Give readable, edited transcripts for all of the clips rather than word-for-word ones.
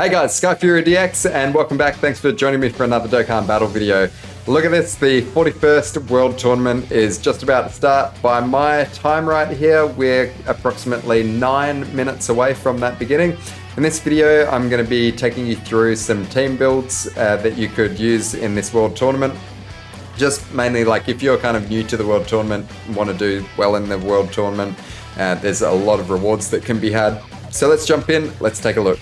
Hey guys, SkyfuryDX and welcome back. Thanks for joining me for another Dokkan battle video. Look at this, the 41st World Tournament is just about to start. By my time right here, we're approximately 9 minutes away from that beginning. In this video, I'm going to be taking you through some team builds that you could use in this World Tournament. Just mainly like if you're kind of new to the World Tournament, want to do well in the World Tournament, there's a lot of rewards that can be had. So let's jump in, let's take a look.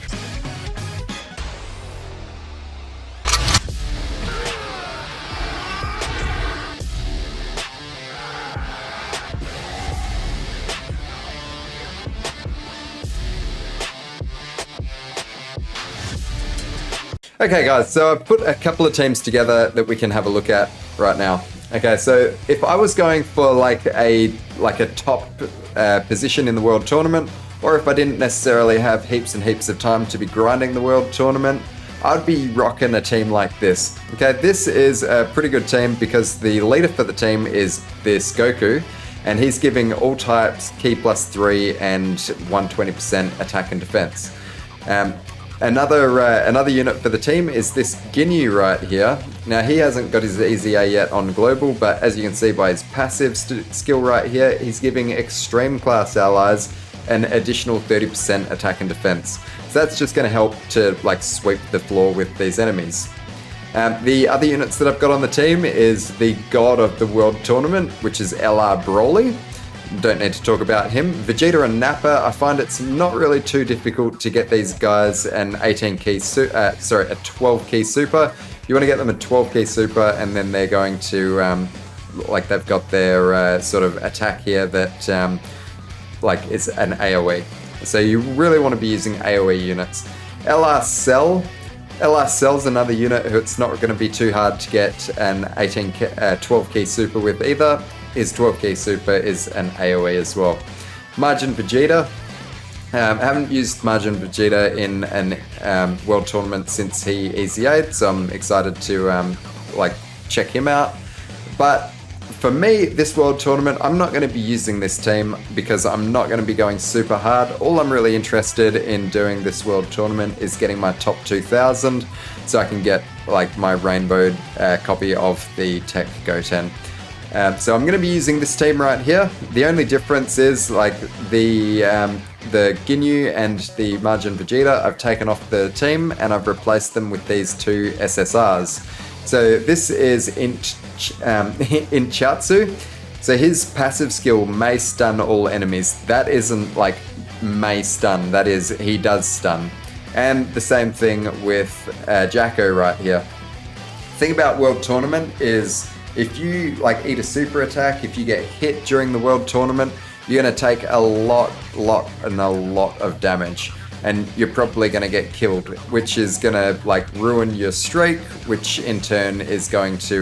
Okay guys, so I've put a couple of teams together that we can have a look at right now. Okay, so if I was going for like a top position in the World Tournament, or if I didn't necessarily have heaps and heaps of time to be grinding the World Tournament, I'd be rocking a team like this. Okay, this is a pretty good team because the leader for the team is this Goku, and he's giving all types Ki +3 and 120% attack and defense. Another unit for the team is this Ginyu right here. Now he hasn't got his EZA yet on global, but as you can see by his passive skill right here, he's giving extreme class allies an additional 30% attack and defense. So that's just going to help to like sweep the floor with these enemies. The other units that I've got on the team is the god of the World Tournament, which is LR Broly. Don't need to talk about him. Vegeta and Nappa, I find it's not really too difficult to get these guys an 12 key super. You want to get them a 12 key super, and then they're going to, they've got their sort of attack here that, is an AoE. So you really want to be using AoE units. LR Cell's another unit who it's not going to be too hard to get an 12 key super with either. His 12 key super is an AoE as well. Margin Vegeta. I haven't used Margin Vegeta in an World Tournament since he EZA'd, so I'm excited to check him out. But for me, this World Tournament, I'm not going to be using this team because I'm not going to be going super hard. All I'm really interested in doing this World Tournament is getting my top 2000 so I can get like my rainbow copy of the Tech Goten. So I'm going to be using this team right here. The only difference is like the Ginyu and the Margin Vegeta I've taken off the team and I've replaced them with these two SSRs. So this is Inchatsu. So his passive skill may stun all enemies. That isn't like may stun, that is he does stun. And the same thing with Jacko right here. The thing about World Tournament is if you like eat a super attack, if you get hit during the World Tournament, you're going to take a lot of damage. And you're probably going to get killed, which is going to like ruin your streak, which in turn is going to,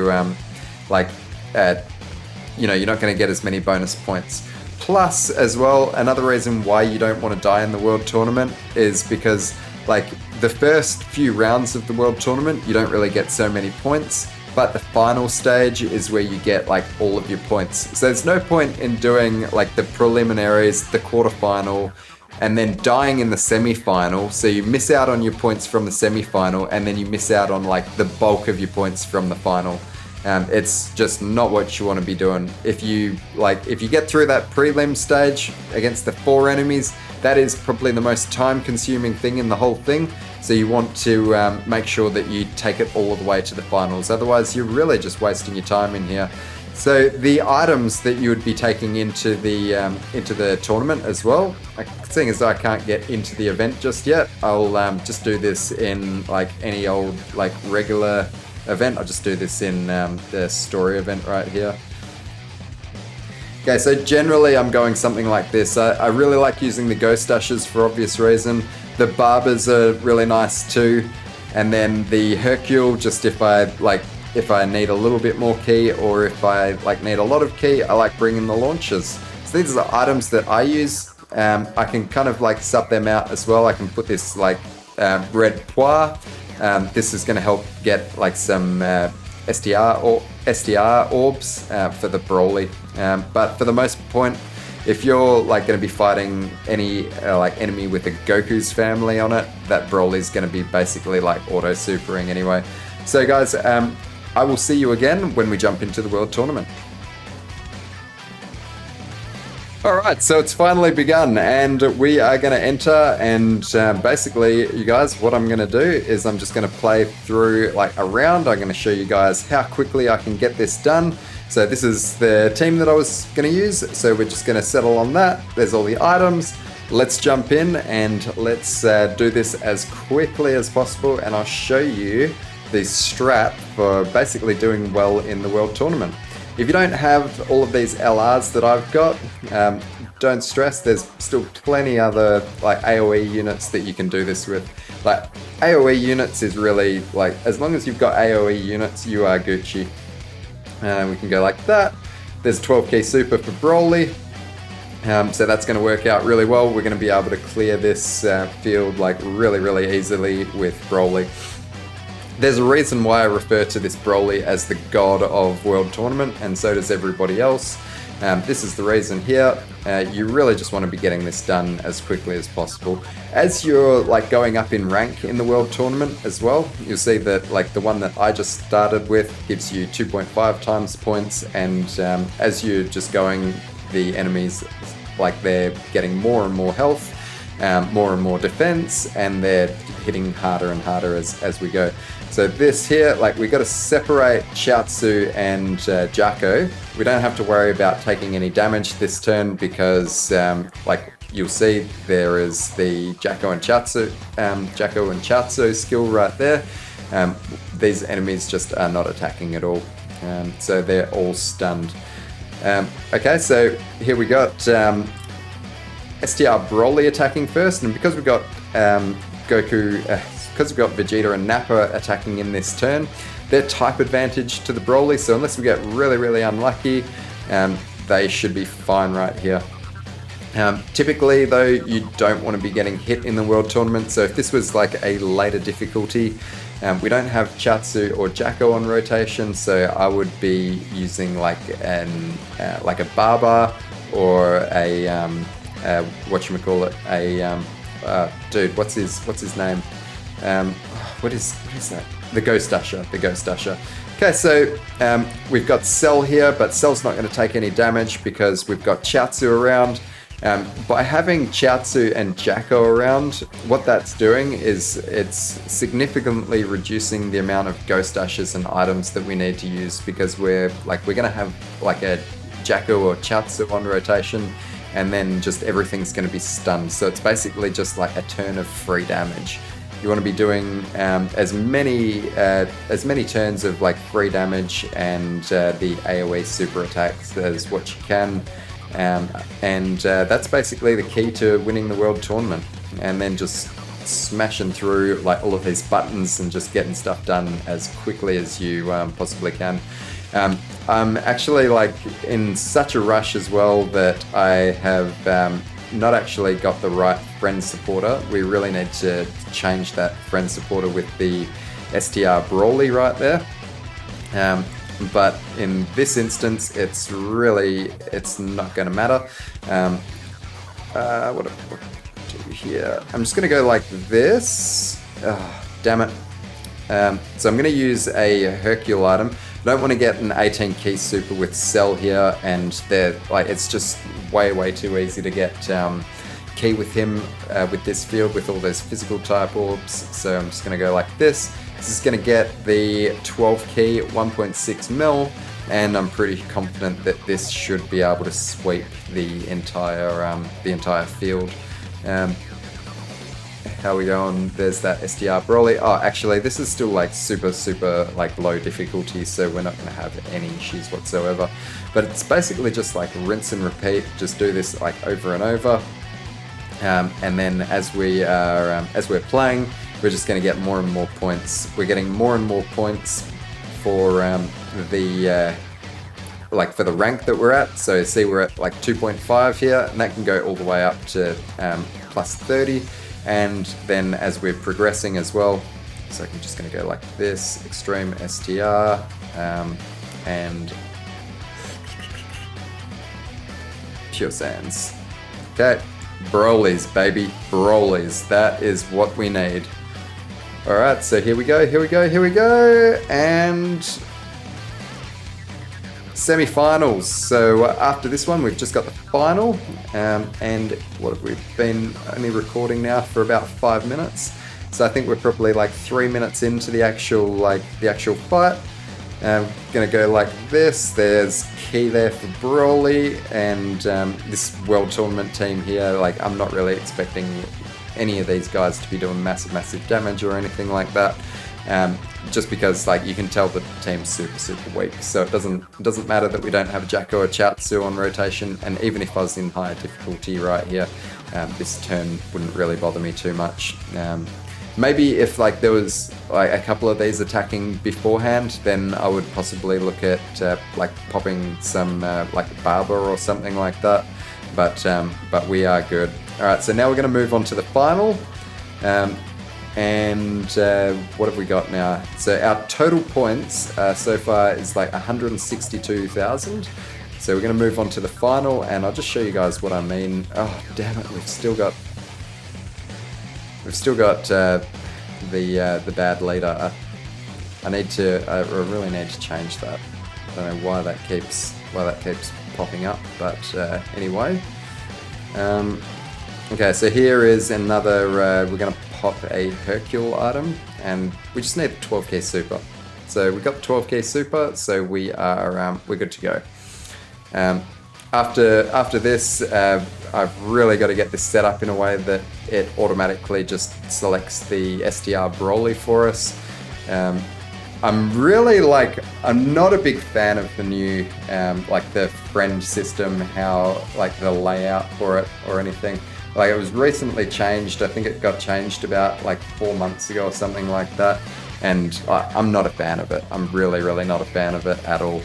you're not going to get as many bonus points. Plus, as well, another reason why you don't want to die in the World Tournament is because like the first few rounds of the World Tournament, you don't really get so many points. But the final stage is where you get like all of your points. So there's no point in doing like the preliminaries, the quarterfinal, and then dying in the semi-final. So you miss out on your points from the semi-final, and then you miss out on like the bulk of your points from the final. It's just not what you want to be doing. If you get through that prelim stage against the 4 enemies, that is probably the most time-consuming thing in the whole thing. So you want to make sure that you take it all the way to the finals. Otherwise, you're really just wasting your time in here. So the items that you would be taking into the tournament as well, seeing as I can't get into the event just yet, I'll just do this in like any old like regular event. I'll just do this in the story event right here. Okay, so generally I'm going something like this. I really like using the Ghost Ashes for obvious reason. The Barbers are really nice too. And then the Hercule, just if I need a little bit more key, or if I like need a lot of key, I like bringing the launchers. So these are the items that I use. I can kind of like sub them out as well. I can put this like red poire. This is going to help get like some STR orbs for the Broly. But for the most If you're like going to be fighting any like enemy with a Goku's family on it, that Broly's going to be basically like auto supering anyway. So guys, I will see you again when we jump into the World Tournament. Alright, so it's finally begun and we are going to enter, and basically, you guys, what I'm going to do is I'm just going to play through like a round. I'm going to show you guys how quickly I can get this done. So this is the team that I was going to use, so we're just going to settle on that. There's all the items. Let's jump in and let's do this as quickly as possible, and I'll show you the strat for basically doing well in the World Tournament. If you don't have all of these LRs that I've got, don't stress, there's still plenty other like AoE units that you can do this with. Like AoE units is really like, as long as you've got AoE units, you are Gucci. We can go like that. There's a 12 key super for Broly. So that's going to work out really well. We're going to be able to clear this field like really easily with Broly. There's a reason why I refer to this Broly as the god of World Tournament, and so does everybody else. This is the reason here. You really just want to be getting this done as quickly as possible. As you're like going up in rank in the World Tournament as well, you'll see that like the one that I just started with gives you 2.5 times points, and as you're just going, the enemies, like they're getting more and more health, more and more defense, and they're hitting harder and harder as we go. So this here, like we got to separate Chiaotzu and Jacko. We don't have to worry about taking any damage this turn because like you'll see there is the Jacko and Chiaotzu skill right there. These enemies just are not attacking at all. So they're all stunned. Okay, so here we got STR Broly attacking first, and because we've got because we've got Vegeta and Nappa attacking in this turn, they're type advantage to the Broly, so unless we get really unlucky, they should be fine right here. Typically though, you don't want to be getting hit in the World Tournament, so if this was like a later difficulty, we don't have Chiaotzu or Jacko on rotation, so I would be using like a Baba or a whatchamacallit, dude, what's his name? What is that? The Ghost Usher. Okay, so we've got Cell here, but Cell's not going to take any damage because we've got Chiaotzu around. By having Chiaotzu and Jacko around, what that's doing is it's significantly reducing the amount of Ghost Ushers and items that we need to use, because we're going to have like a Jacko or Chiaotzu on rotation, and then just everything's going to be stunned. So it's basically just like a turn of free damage. You want to be doing as many turns of like free damage and the AoE super attacks as what you can, and that's basically the key to winning the World Tournament. And then just smashing through like all of these buttons and just getting stuff done as quickly as you possibly can. I'm actually like in such a rush as well that I have not actually got the right friend supporter. We really need to change that friend supporter with the STR Broly right there. But in this instance, it's not going to matter. What do I do here? I'm just going to go like this. Oh, damn it. So I'm going to use a Hercule item. I don't want to get an 18 key super with Cell here, and they're like, it's just way too easy to get key with him with this field with all those physical type orbs. So I'm just going to go like this. This is going to get the 12 key 1.6 mil, and I'm pretty confident that this should be able to sweep the entire field. How we going? There's that STR Broly. Oh, actually, this is still like super like low difficulty, so we're not going to have any issues whatsoever. But it's basically just like rinse and repeat. Just do this like over and over, and then as we're playing, we're just going to get more and more points. We're getting more and more points for for the rank that we're at. So see, we're at like 2.5 here, and that can go all the way up to plus 30. And then as we're progressing as well, so I'm just going to go like this, Extreme STR, and Pure Sands. Okay, Broly's, baby, Broly's. That is what we need. Alright, so here we go, and semi-finals. So after this one, we've just got the final, and what have we been only recording now for about 5 minutes? So I think we're probably like 3 minutes into the actual fight. Gonna go like this. There's key there for Broly, and this World Tournament team here, like I'm not really expecting any of these guys to be doing massive damage or anything like that. Just because like you can tell the team's super weak, so it doesn't matter that we don't have a Jacko or Chaozu on rotation, and even if I was in higher difficulty right here, this turn wouldn't really bother me too much. Maybe if like there was like a couple of these attacking beforehand, then I would possibly look at like popping some like Barber or something like that. But we are good. All right, so now we're going to move on to the final. And what have we got now? So our total points so far is like 162,000. So we're going to move on to the final, and I'll just show you guys what I mean. Oh, damn it, we've still got the bad leader. I really need to change that. I don't know why that keeps popping up, but anyway. Okay, so here is another. We're gonna pop a Hercule item, and we just need a 12k super. So we got the 12k super, so we're good to go. After this, I've really got to get this set up in a way that it automatically just selects the SDR Broly for us. I'm not a big fan of the new, like the friend system, how like the layout for it or anything. Like it was recently changed. I think it got changed about like 4 months ago or something like that. And I'm not a fan of it. I'm really not a fan of it at all.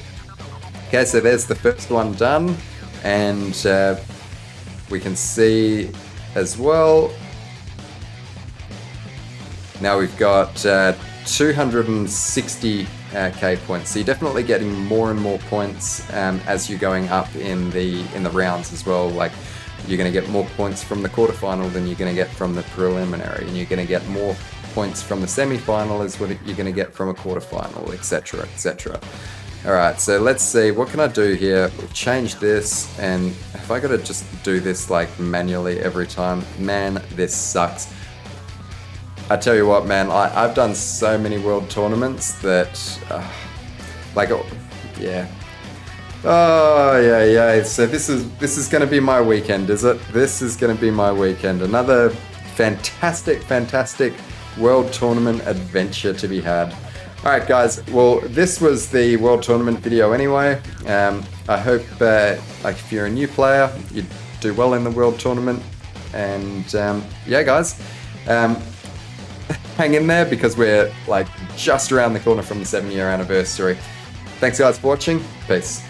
Okay, so there's the first one done. And we can see as well, now we've got 260k points. So you're definitely getting more and more points as you're going up in the rounds as well. Like you're going to get more points from the quarterfinal than you're going to get from the preliminary, and you're going to get more points from the semi-final is what you're going to get from a quarterfinal, etc, etc. Alright, so let's see, what can I do here? We'll change this, and have I got to just do this like manually every time? Man, this sucks. I tell you what, man, I've done so many world tournaments that, yeah. Oh, yeah, so this is going to be my weekend, is it? This is going to be my weekend. Another fantastic world tournament adventure to be had. Alright guys, well this was the World Tournament video anyway. I hope like if you're a new player, you do well in the World Tournament. And yeah guys, hang in there because we're like just around the corner from the 7-year anniversary. Thanks guys for watching, peace.